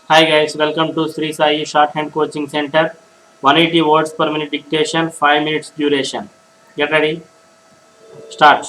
Hi guys, welcome to Sri Sai Shorthand Coaching Center. 180 words per minute dictation, 5 minutes duration. Get ready? Start.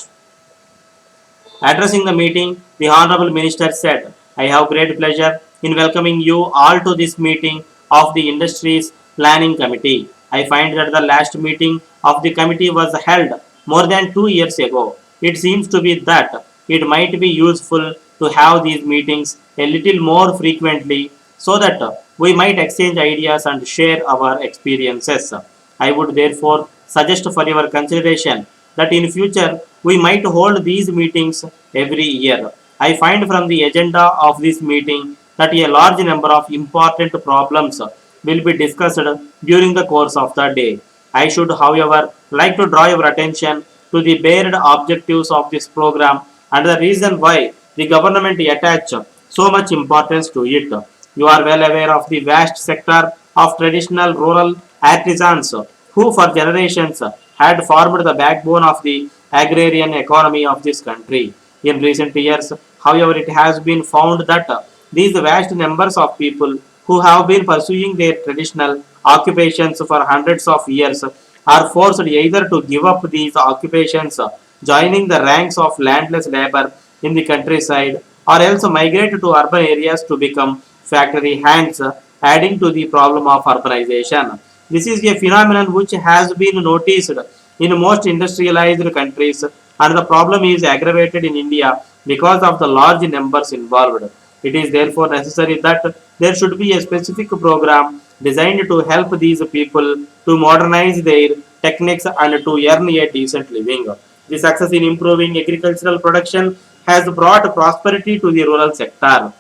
Addressing the meeting, the Honorable Minister said, I have great pleasure in welcoming you all to this meeting of the Industries Planning Committee. I find that the last meeting of the committee was held more than 2 years ago. It seems to be that it might be useful to have these meetings a little more frequently so that we might exchange ideas and share our experiences. I would therefore suggest for your consideration that in future we might hold these meetings every year. I find from the agenda of this meeting that a large number of important problems will be discussed during the course of the day. I should, however, like to draw your attention to the bared objectives of this program and the reason why the government attach so much importance to it. You are well aware of the vast sector of traditional rural artisans who for generations had formed the backbone of the agrarian economy of this country. In recent years, however, it has been found that these vast numbers of people who have been pursuing their traditional occupations for hundreds of years are forced either to give up these occupations, joining the ranks of landless labor in the countryside, or else migrate to urban areas to become factory hands, adding to the problem of urbanization. This is a phenomenon which has been noticed in most industrialized countries, and the problem is aggravated in India because of the large numbers involved. It is therefore necessary that there should be a specific program designed to help these people to modernize their techniques and to earn a decent living. The success in improving agricultural production has brought prosperity to the rural sector.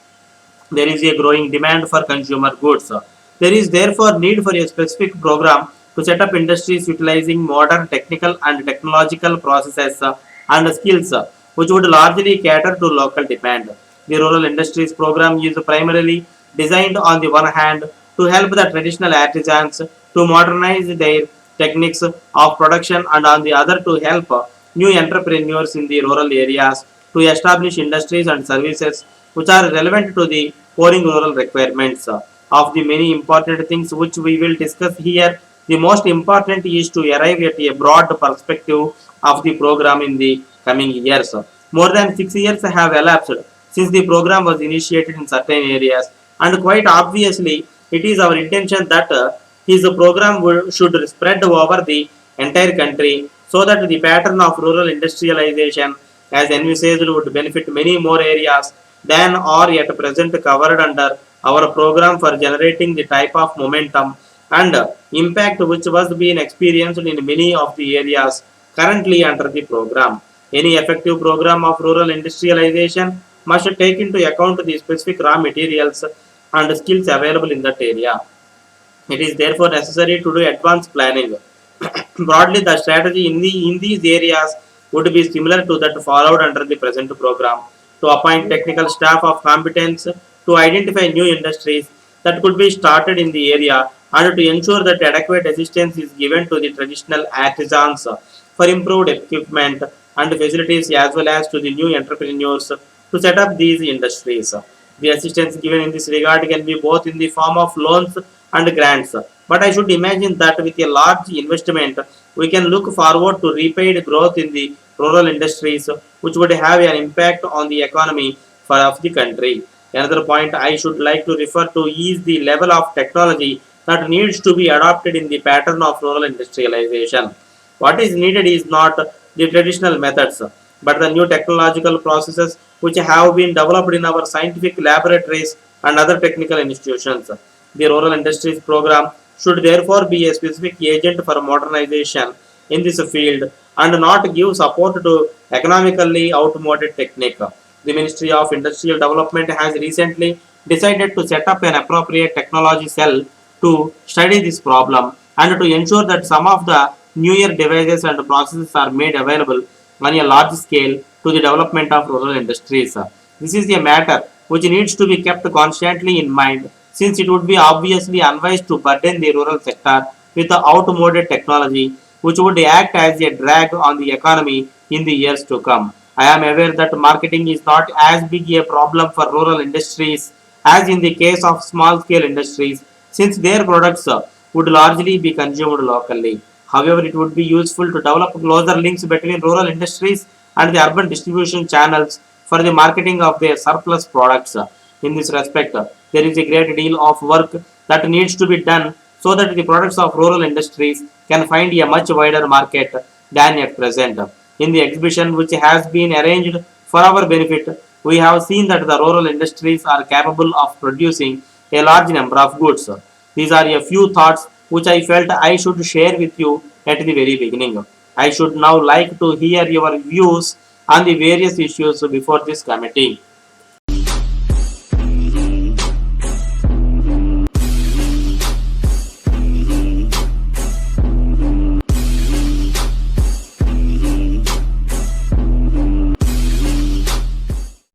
There is a growing demand for consumer goods. There is therefore need for a specific program to set up industries utilizing modern technical and technological processes and skills which would largely cater to local demand. The Rural Industries Program is primarily designed on the one hand to help the traditional artisans to modernize their techniques of production and on the other to help new entrepreneurs in the rural areas to establish industries and services which are relevant to the pouring rural requirements. Of the many important things which we will discuss here, the most important is to arrive at a broad perspective of the program in the coming years. More than 6 years have elapsed since the program was initiated in certain areas, and quite obviously, it is our intention that his program should spread over the entire country so that the pattern of rural industrialization as envisaged would benefit many more areas than are yet present covered under our program for generating the type of momentum and impact which was being experienced in many of the areas currently under the program. Any effective program of rural industrialization must take into account the specific raw materials and skills available in that area. It is therefore necessary to do advanced planning. Broadly, the strategy in these areas would be similar to that followed under the present program to appoint technical staff of competence to identify new industries that could be started in the area and to ensure that adequate assistance is given to the traditional artisans for improved equipment and facilities as well as to the new entrepreneurs to set up these industries. The assistance given in this regard can be both in the form of loans and grants. But I should imagine that with a large investment, we can look forward to repaid growth in the rural industries, which would have an impact on the economy of the country. Another point I should like to refer to is the level of technology that needs to be adopted in the pattern of rural industrialization. What is needed is not the traditional methods, but the new technological processes which have been developed in our scientific laboratories and other technical institutions. The Rural Industries Program should therefore be a specific agent for modernization in this field and not give support to economically outmoded technique. The Ministry of Industrial Development has recently decided to set up an appropriate technology cell to study this problem and to ensure that some of the newer devices and processes are made available on a large scale to the development of rural industries. This is a matter which needs to be kept constantly in mind since it would be obviously unwise to burden the rural sector with the outmoded technology which would act as a drag on the economy in the years to come. I am aware that marketing is not as big a problem for rural industries as in the case of small scale industries, since their products would largely be consumed locally. However, it would be useful to develop closer links between rural industries and the urban distribution channels for the marketing of their surplus products. In this respect, there is a great deal of work that needs to be done so that the products of rural industries can find a much wider market than at present. In the exhibition which has been arranged for our benefit, we have seen that the rural industries are capable of producing a large number of goods. These are a few thoughts which I felt I should share with you at the very beginning. I should now like to hear your views on the various issues before this committee.